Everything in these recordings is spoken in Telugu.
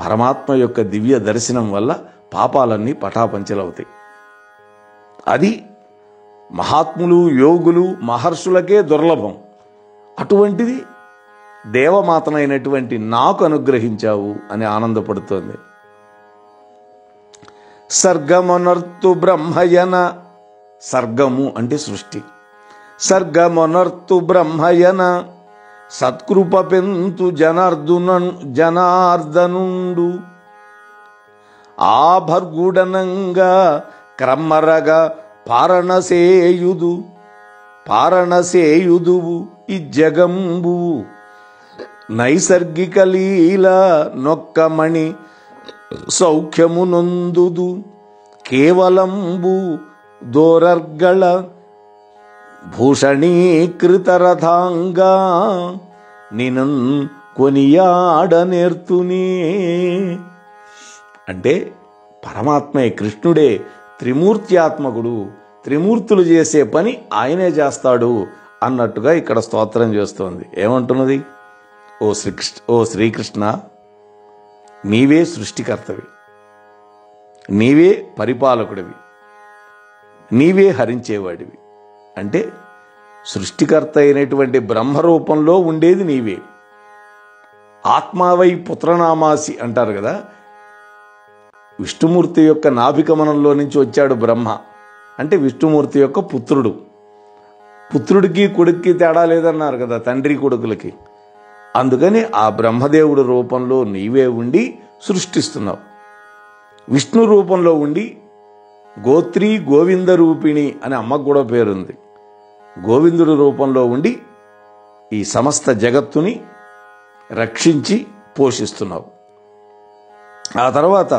పరమాత్మ యొక్క దివ్య దర్శనం వల్ల పాపాలన్నీ పటాపంచలవుతాయి. అది మహాత్ములు, యోగులు, మహర్షులకే దుర్లభం. అటువంటిది దేవమాతనైనటువంటి నాకు అనుగ్రహించావు అని ఆనందపడుతోంది. సర్గమొనర్తు బ్రహ్మయన, సర్గము అంటే సృష్టి. సర్గమొనర్తు బ్రహ్మయన సత్కృప పెంతు జనార్దనుండు ఆభర్గుడనంగా క్రమ్మరగా పారణసేయుదువు ఈ జగంబు నైసర్గిక లీల నొక్కమణి సౌఖ్యమునొందుదు కేవలంబు దోరర్గళ భూషణీకృత రథాంగా నినన్ కొనియాడనేర్తునే. అంటే పరమాత్మే, కృష్ణుడే త్రిమూర్త్యాత్మకుడు, త్రిమూర్తులు చేసే పని ఆయనే చేస్తాడు అన్నట్టుగా ఇక్కడ స్తోత్రం చేస్తోంది. ఏమంటున్నది? ఓ శ్రీకృష్ణ, నీవే సృష్టికర్తవి, నీవే పరిపాలకుడివి, నీవే హరించేవాడివి. అంటే సృష్టికర్త అయినటువంటి బ్రహ్మరూపంలో ఉండేది నీవే. ఆత్మావై పుత్రనామాసి అంటారు కదా. విష్ణుమూర్తి యొక్క నాభికమనంలో నుంచి వచ్చాడు బ్రహ్మ అంటే విష్ణుమూర్తి యొక్క పుత్రుడు. పుత్రుడికి కొడుక్కి తేడా లేదన్నారు కదా, తండ్రి కొడుకులకి. అందుకని ఆ బ్రహ్మదేవుడి రూపంలో నీవే ఉండి సృష్టిస్తున్నావు. విష్ణు రూపంలో ఉండి గోత్రి గోవింద రూపిణి అని అమ్మకు కూడా పేరుంది. గోవిందుడి రూపంలో ఉండి ఈ సమస్త జగత్తుని రక్షించి పోషిస్తున్నావు. ఆ తర్వాత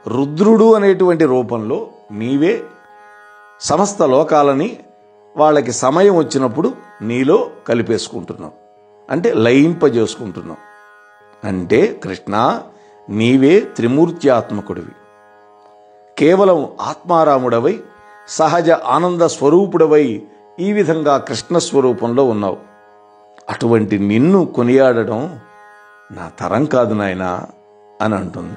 రుద్రుడు అనేటువంటి రూపంలో నీవే సమస్త లోకాలని వాళ్ళకి సమయం వచ్చినప్పుడు నీలో కలిపేసుకుంటున్నావు, అంటే లయింపజేసుకుంటున్నావు. అంటే కృష్ణ, నీవే త్రిమూర్త్యాత్మకుడివి, కేవలం ఆత్మారాముడవై సహజ ఆనంద స్వరూపుడవై ఈ విధంగా కృష్ణ స్వరూపంలో ఉన్నావు. అటువంటి నిన్ను కొనియాడడం నా తరం కాదు నాయనా అని అంటుంది.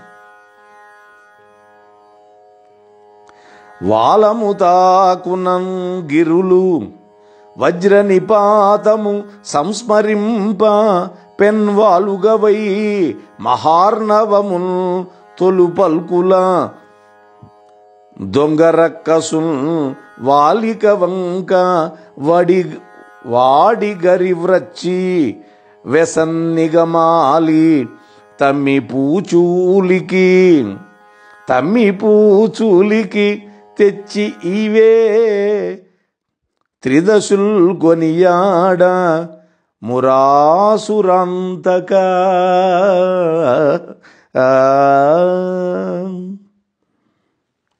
వాలముతాకునం గిరులు వజ్ర నిపాతము సంస్మరింప పెన్వాలుగవై మహార్ణవమున్ తొలు పల్కుల దొంగరక్కసున్ వాలిక వంక వాడి గరివ్రచ్చి వెసన్నిగమాలి తమ్మి పూచూలికి తెచ్చి ఈవే త్రిదశుల్ కొనియాడ మురాసురాంతక.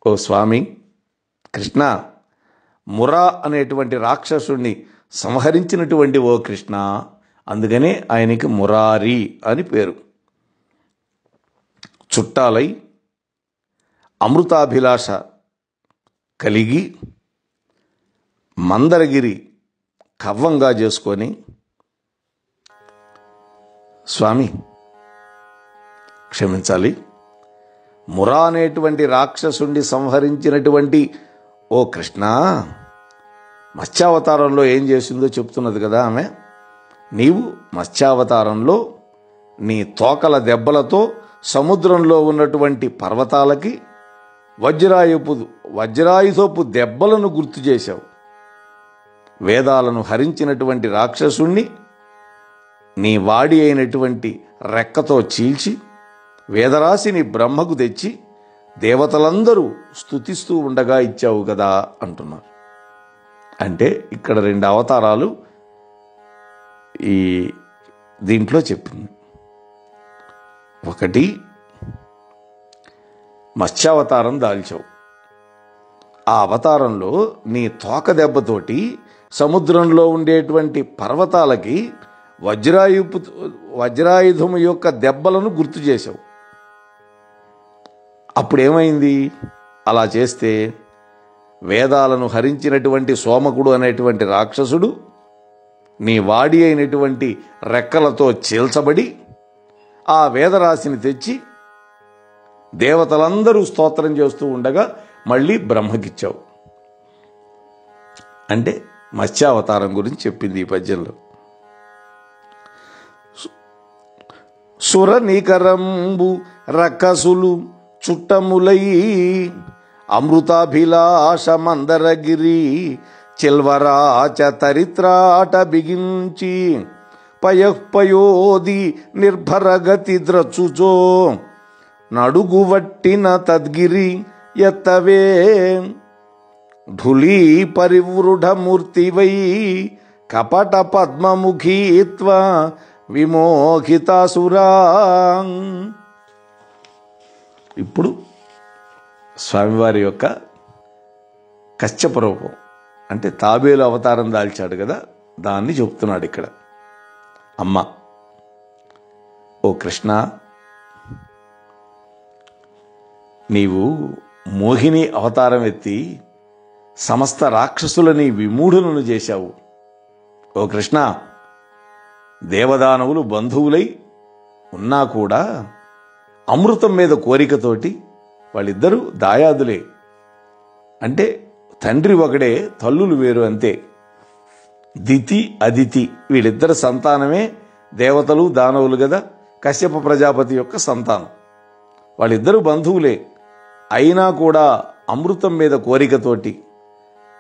ఓ స్వామి కృష్ణ, మురా అనేటువంటి రాక్షసుణ్ణి సంహరించినటువంటి ఓ కృష్ణ, అందుకనే ఆయనకి మురారి అని పేరు. చుట్టాలై అమృతాభిలాష కలిగి మందరగిరి కవ్వంగా చేసుకొని, స్వామి క్షమించాలి, మురా అనేటువంటి రాక్షసుణ్ణి సంహరించినటువంటి ఓ కృష్ణ, మత్స్యావతారంలో ఏం చేసిందో చెప్తున్నది కదా ఆమె. నీవు మత్స్యావతారంలో నీ తోకల దెబ్బలతో సముద్రంలో ఉన్నటువంటి పర్వతాలకి వజ్రాయుధపు దెబ్బలను గుర్తు చేశావు. వేదాలను హరించినటువంటి రాక్షసుణ్ణి నీ వాడి అయినటువంటి రెక్కతో చీల్చి వేదరాశిని బ్రహ్మకు తెచ్చి దేవతలందరూ స్తుతిస్తూ ఉండగా ఇచ్చావు కదా అంటున్నారు. అంటే ఇక్కడ 2 అవతారాలు ఈ దీంట్లో చెప్పింది. ఒకటి, మత్స్యావతారం దాల్చావు. ఆ అవతారంలో నీ తోక దెబ్బతోటి సముద్రంలో ఉండేటువంటి పర్వతాలకి వజ్రాయుధము యొక్క దెబ్బలను గుర్తు చేశావు. అప్పుడేమైంది? అలా చేస్తే వేదాలను హరించినటువంటి సోమకుడు అనేటువంటి రాక్షసుడు నీ వాడి అయినటువంటి రెక్కలతో చీల్చబడి ఆ వేదరాశిని తెచ్చి దేవతలందరూ స్తోత్రం చేస్తూ ఉండగా మళ్ళీ బ్రహ్మకిచ్చావు. అంటే మత్స్యావతారం గురించి చెప్పింది ఈ పద్యంలో. సుర నికరంబు రక్కసులు చుట్టములై అమృతాభిలాష మందరగిరి చిల్వరాచ తరిత్రాట బిగించి పయోది నిర్భరగతి ద్రచుచో నడుగువట్టిన తద్గిరి ఎత్తవే ఢులీ పరివృఢమూర్తివై కపట పద్మముఖీత్వ విమోహితాసురా. ఇప్పుడు స్వామివారి యొక్క కశ్యప రూపం అంటే తాబేలు అవతారం దాల్చాడు కదా, దాన్ని చెప్తున్నాడు ఇక్కడ. అమ్మ, ఓ కృష్ణ, నీవు మోహిని అవతారం ఎత్తి సమస్త రాక్షసులని విమూఢులను చేశావు. ఓ కృష్ణ, దేవదానవులు బంధువులై ఉన్నా కూడా అమృతం మీద కోరికతోటి వాళ్ళిద్దరూ దాయాదులే. అంటే తండ్రి ఒకడే, తల్లులు వేరు అంతే. దితి అదితి వీళ్ళిద్దరు సంతానమే దేవతలు దానవులు కదా, కశ్యప ప్రజాపతి యొక్క సంతానం. వాళ్ళిద్దరూ బంధువులే అయినా కూడా అమృతం మీద కోరికతోటి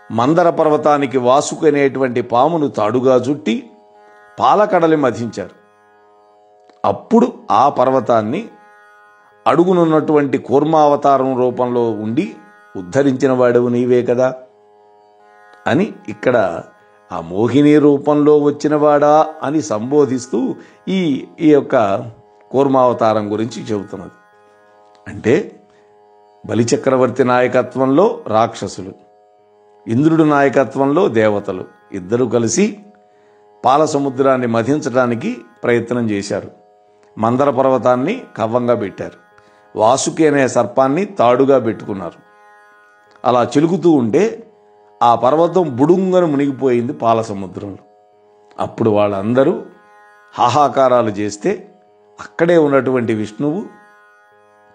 మందర పర్వతానికి వాసుకు అనేటువంటి పామును తాడుగా చుట్టి పాలకడలి మధించారు. అప్పుడు ఆ పర్వతాన్ని అడుగునున్నటువంటి కూర్మావతారం రూపంలో ఉండి ఉద్ధరించిన వాడవు నీవే కదా అని ఇక్కడ ఆ మోహిని రూపంలో వచ్చినవాడా అని సంబోధిస్తూ ఈ యొక్క కూర్మావతారం గురించి చెబుతున్నది. అంటే బలిచక్రవర్తి నాయకత్వంలో రాక్షసులు, ఇంద్రుడి నాయకత్వంలో దేవతలు ఇద్దరు కలిసి పాల సముద్రాన్ని మధించడానికి ప్రయత్నం చేశారు. మందర పర్వతాన్ని కవ్వంగా పెట్టారు, వాసుకి అనే సర్పాన్ని తాడుగా పెట్టుకున్నారు. అలా చిలుకుతూ ఉంటే ఆ పర్వతం బుడుంగను మునిగిపోయింది పాల సముద్రంలో. అప్పుడు వాళ్ళందరూ హాహాకారాలు చేస్తే అక్కడే ఉన్నటువంటి విష్ణువు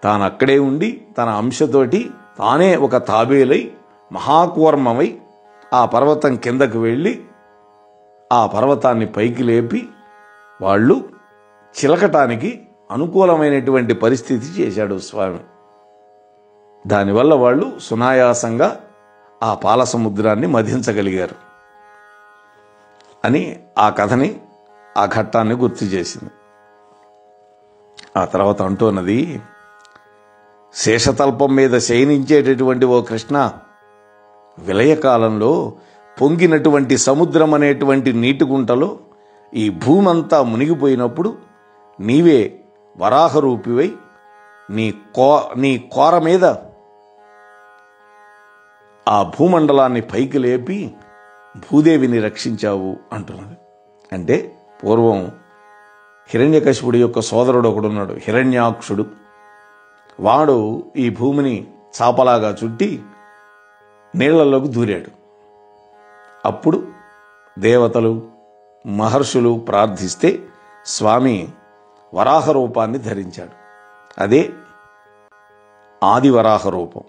తాను అక్కడే ఉండి తన అంశతోటి తానే ఒక తాబేలై మహాకూర్మమై ఆ పర్వతం కిందకు వెళ్ళి ఆ పర్వతాన్ని పైకి లేపి వాళ్ళు చిలకటానికి అనుకూలమైనటువంటి పరిస్థితి చేశాడు స్వామి. దానివల్ల వాళ్ళు సునాయాసంగా ఆ పాల సముద్రాన్ని మధించగలిగారు అని ఆ కథని, ఆ ఘట్టాన్ని గుర్తు చేసింది. ఆ తర్వాత అంటున్నది, శేషతల్పం మీద శయనించేటటువంటి ఓ కృష్ణ, విలయకాలంలో పొంగినటువంటి సముద్రం అనేటువంటి నీటి గుంటలో ఈ భూమంతా మునిగిపోయినప్పుడు నీవే వరాహరూపివై నీ కోర మీద ఆ భూమండలాన్ని పైకి లేపి భూదేవిని రక్షించావు అంటున్నది. అంటే పూర్వం హిరణ్యకశిపుడి యొక్క సోదరుడు ఒకడున్నాడు, హిరణ్యాక్షుడు. వాడు ఈ భూమిని చాపలాగా చుట్టి నీళ్లలోకి దూరాడు. అప్పుడు దేవతలు మహర్షులు ప్రార్థిస్తే స్వామి వరాహ రూపాన్ని ధరించాడు. అదే ఆది వరాహ రూపం.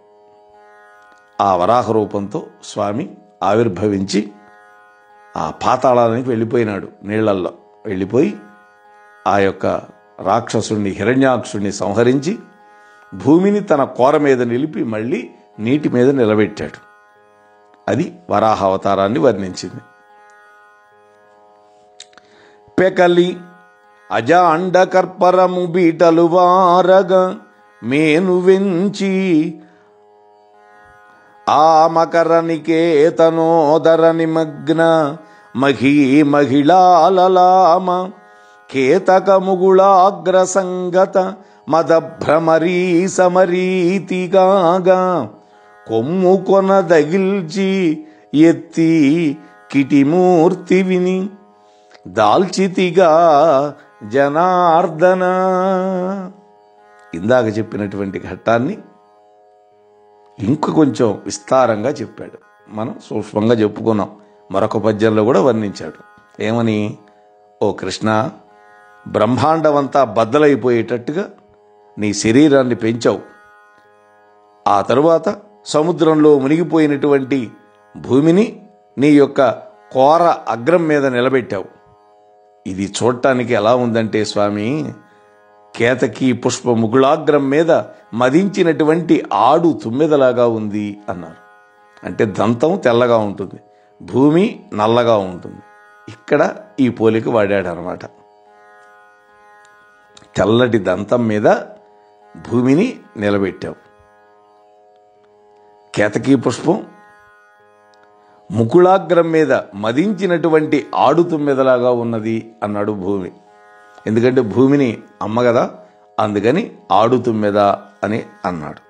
ఆ వరాహ రూపంతో స్వామి ఆవిర్భవించి ఆ పాతాళానికి వెళ్ళిపోయినాడు. నీళ్లల్లో వెళ్ళిపోయి ఆ యొక్క రాక్షసుణ్ణి హిరణ్యాక్షుణ్ణి సంహరించి భూమిని తన కోర మీద నిలిపి మళ్ళీ నీటి మీద నిలబెట్టాడు. అది వరాహ అవతారాన్ని వర్ణించింది. పెకలి అజాండ కర్పరము బీటలు వారగా మేను వెంచి ఆ మకరనికేతనోదర నిమగ్న మహిళాలలామ కేతకముగుళాగ్ర సంగత మదభ్రమరీ సమరీతిగాగా కొమ్ము కొనదగిల్చి ఎత్తి కిటిమూర్తి విని దాల్చితిగా జనార్దన. ఇందాక చెప్పినటువంటి ఘట్టాన్ని ఇంక కొంచెం విస్తారంగా చెప్పాడు. మనం సూక్ష్మంగా చెప్పుకున్నాం. మరొక పద్యంలో కూడా వర్ణించాడు. ఏమని? ఓ కృష్ణ, బ్రహ్మాండమంతా బద్దలైపోయేటట్టుగా నీ శరీరాన్ని పెంచావు. ఆ తరువాత సముద్రంలో మునిగిపోయినటువంటి భూమిని నీ యొక్క కోర అగ్రం మీద నిలబెట్టావు. ఇది చూడటానికి ఎలా ఉందంటే స్వామి, కేతకీ పుష్ప ముగుళాగ్రం మీద మదించినటువంటి ఆడు తుమ్మెదలాగా ఉంది అన్నారు. అంటే దంతం తెల్లగా ఉంటుంది, భూమి నల్లగా ఉంటుంది. ఇక్కడ ఈ పోలిక వాడాడు అనమాట. తెల్లటి దంతం మీద భూమిని నిలబెట్టావు. కేతకీ పుష్పం ముకుళాగ్రం మీద మదించినటువంటి ఆడు తుమ్మెదలాగా ఉన్నది అన్నాడు భూమి. ఎందుకంటే భూమిని అమ్మ కదా, అందుకని ఆడు తుమ్మెద అని అన్నాడు.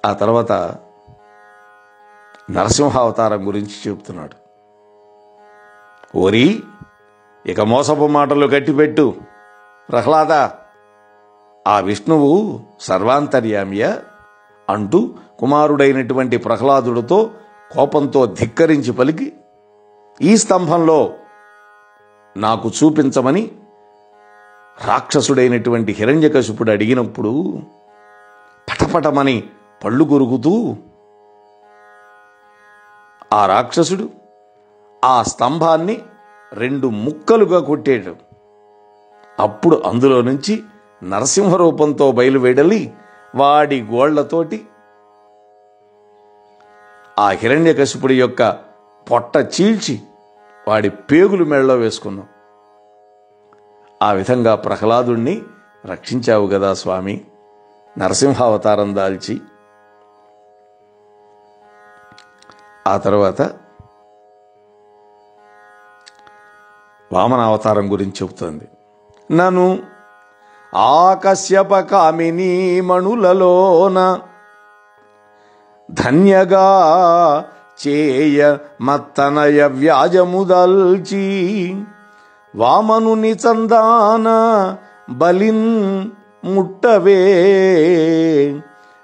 ఆ తర్వాత నరసింహావతారం గురించి చెబుతున్నాడు. ఓరి, ఇక మోసపు మాటలు కట్టిపెట్టు ప్రహ్లాద, ఆ విష్ణువు సర్వాంతర్యామియ అంటూ కుమారుడైనటువంటి ప్రహ్లాదుడితో కోపంతో ధిక్కరించి పలికి, ఈ స్తంభంలో నాకు చూపించమని రాక్షసుడైనటువంటి హిరణ్యకశిపుడు అడిగినప్పుడు పటపటమని పళ్ళు కొరుకుతూ ఆ రాక్షసుడు ఆ స్తంభాన్ని 2 ముక్కలుగా కొట్టాడు. అప్పుడు అందులో నుంచి నరసింహరూపంతో బయలువెడలి వాడి గోళ్లతోటి ఆ హిరణ్యకశిపుడి యొక్క పొట్ట చీల్చి వాడి పేగులు మెడలో వేసుకున్నాం. ఆ విధంగా ప్రహ్లాదుణ్ణి రక్షించావు కదా స్వామి, నరసింహావతారం దాల్చి. ఆ తర్వాత వామనావతారం గురించి చెబుతోంది. నను ఆకశ్యప కామినీ మణులలోన ధన్యగా చేయ మత్తనయ వ్యాజముదల్చి వామనుని చందాన బలిన్ ముట్టవే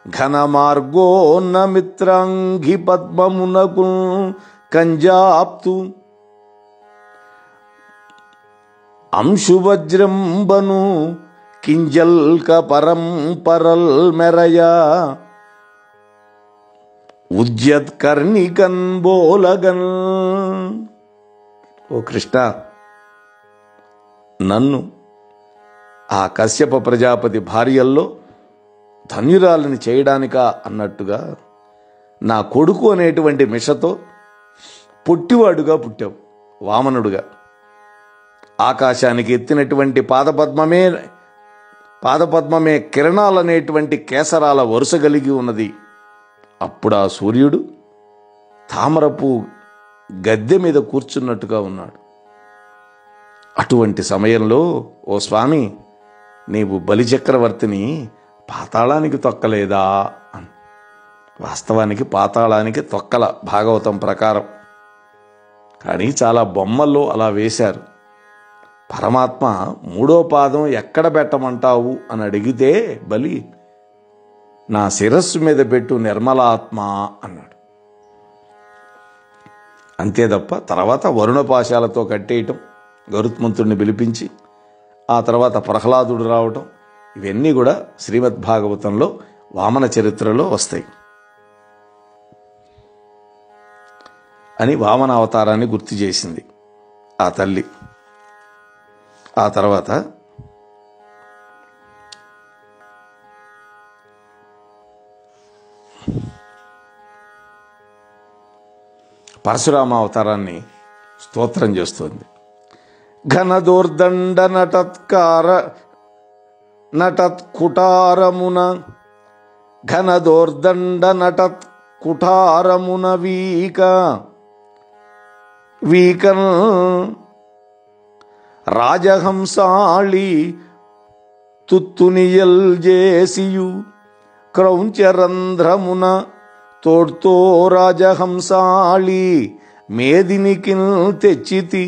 ఘన మార్గోన్న మిత్రాంగి పద్మమునకు కంజాప్తు అంశువజ్రంబను కింజల్క పరంపరల్ మెరయ ఉజ్జత్కర్ణికన్ బోలగన్. ఓ కృష్ణ, నన్ను ఆ కశ్యప ప్రజాపతి భార్యల్లో ధన్యురాలని చేయడానికా అన్నట్టుగా నా కొడుకు అనేటువంటి మిషతో పొట్టివాడుగా పుట్టావు, వామనుడుగా. ఆకాశానికి ఎత్తినటువంటి పాదపద్మమే కిరణాలనేటువంటి కేసరాల వరుస కలిగి ఉన్నది. అప్పుడు ఆ సూర్యుడు తామరపు గద్దె మీద కూర్చున్నట్టుగా ఉన్నాడు. అటువంటి సమయంలో ఓ స్వామి, నీవు బలిచక్రవర్తిని పాతాళానికి తొక్కలేదా అని. వాస్తవానికి పాతాళానికి తొక్కల భాగవతం ప్రకారం, కానీ చాలా బొమ్మల్లో అలా వేశారు. పరమాత్మ 3వ పాదం ఎక్కడ పెట్టమంటావు అని అడిగితే బలి, నా శిరస్సు మీద పెట్టు నిర్మలాత్మ అన్నాడు. అంతే తప్ప తర్వాత వరుణపాశాలతో కట్టేయటం, గరుత్మంతుడిని పిలిపించి ఆ తర్వాత ప్రహ్లాదుడు రావటం, ఇవన్నీ కూడా శ్రీమద్భాగవతంలో వామన చరిత్రలో వస్తాయి అని వామన అవతారాన్ని గుర్తు చేసింది ఆ తల్లి. ఆ తర్వాత పరశురామ అవతారాన్ని స్తోత్రం చేస్తోంది. ఘనదోర్దండ నటత్కుటారమున ఘనదోర్దండ నటత్కుటారమున వీకన్ రాజహంసాళి తుత్తునియల్ జేసియు క్రౌంచరంధ్రమున తోడ్తో రాజహంసాళి మేదినికిన్ తెచ్చితి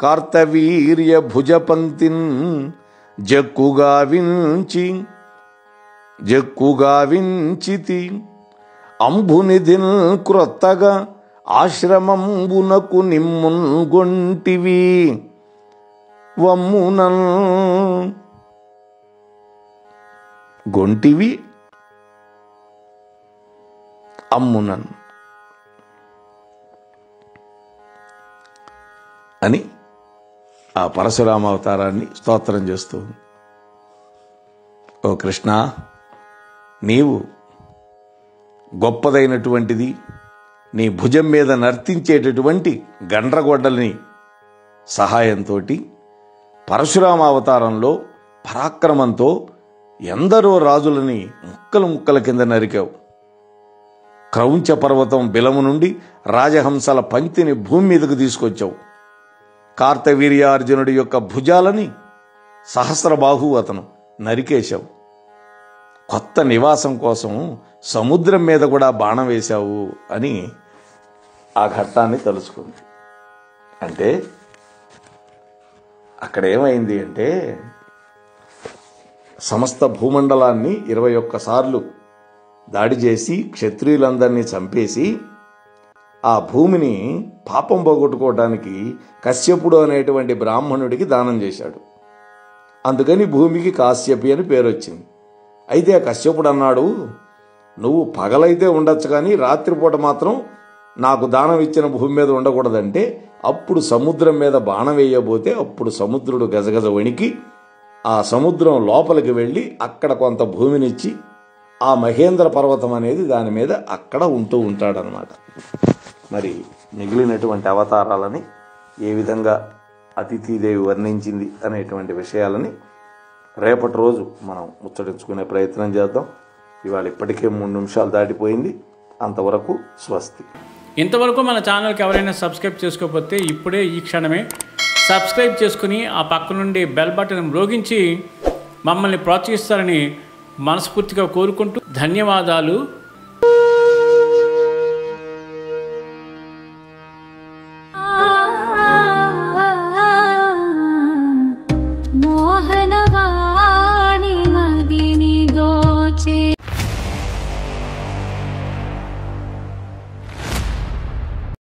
కార్తవీర్య భుజపంక్తిన్ జక్కుగావించితి అంబునిధిన్ క్రొత్తగా ఆశ్రమంబునకు నిమ్మున్ గొంటివి వమ్మునన్ గొంటివి అమ్మునన్ అని ఆ పరశురామ అవతారాన్ని స్తోత్రం చేస్తూ, ఓ కృష్ణ, నీవు గొప్పదైనటువంటిది, నీ భుజం మీద నర్తించేటటువంటి గండ్రగొడ్డలిని సహాయంతో పరశురామ అవతారంలో పరాక్రమంతో ఎందరో రాజులని ముక్కలు ముక్కల కింద నరికావు. క్రౌంచ పర్వతం బిలము నుండి రాజహంసల పంక్తిని భూమి మీదకు తీసుకొచ్చావు. కార్తవీర్యార్జునుడి యొక్క భుజాలని సహస్రబాహు అతను నరికేశావు. కొత్త నివాసం కోసం సముద్రం మీద కూడా బాణం వేశావు అని ఆ ఘట్టాన్ని తలుచుకుంది. అంటే అక్కడ ఏమైంది అంటే, సమస్త భూమండలాన్ని 21 సార్లు దాడి చేసి క్షత్రియులందరినీ చంపేసి ఆ భూమిని పాపం పోగొట్టుకోవడానికి కశ్యపుడు అనేటువంటి బ్రాహ్మణుడికి దానం చేశాడు. అందుకని భూమికి కాశ్యపి అని పేరు వచ్చింది. అయితే ఆ కశ్యపుడు అన్నాడు, నువ్వు పగలైతే ఉండొచ్చు కానీ రాత్రిపూట మాత్రం నాకు దానం ఇచ్చిన భూమి మీద ఉండకూడదంటే, అప్పుడు సముద్రం మీద బాణం వేయబోతే అప్పుడు సముద్రుడు గజగజ వణికి ఆ సముద్రం లోపలికి వెళ్ళి అక్కడ కొంత భూమినిచ్చి ఆ మహేంద్ర పర్వతం అనేది దాని మీద అక్కడ ఉంటూ ఉంటాడనమాట. మరి మిగిలినటువంటి అవతారాలని ఏ విధంగా అతిథిదేవి వర్ణించింది అనేటువంటి విషయాలని రేపటి రోజు మనం ముచ్చటించుకునే ప్రయత్నం చేద్దాం. ఇవాళ ఇప్పటికే 3 నిమిషాలు దాటిపోయింది. అంతవరకు స్వస్తి. ఇంతవరకు మన ఛానల్కి ఎవరైనా సబ్స్క్రైబ్ చేసుకోకపోతే ఇప్పుడే ఈ క్షణమే సబ్స్క్రైబ్ చేసుకుని ఆ పక్క నుండి బెల్ బటన్ మ్రోగించి మమ్మల్ని ప్రోత్సహిస్తారని మనస్ఫూర్తిగా కోరుకుంటూ ధన్యవాదాలు.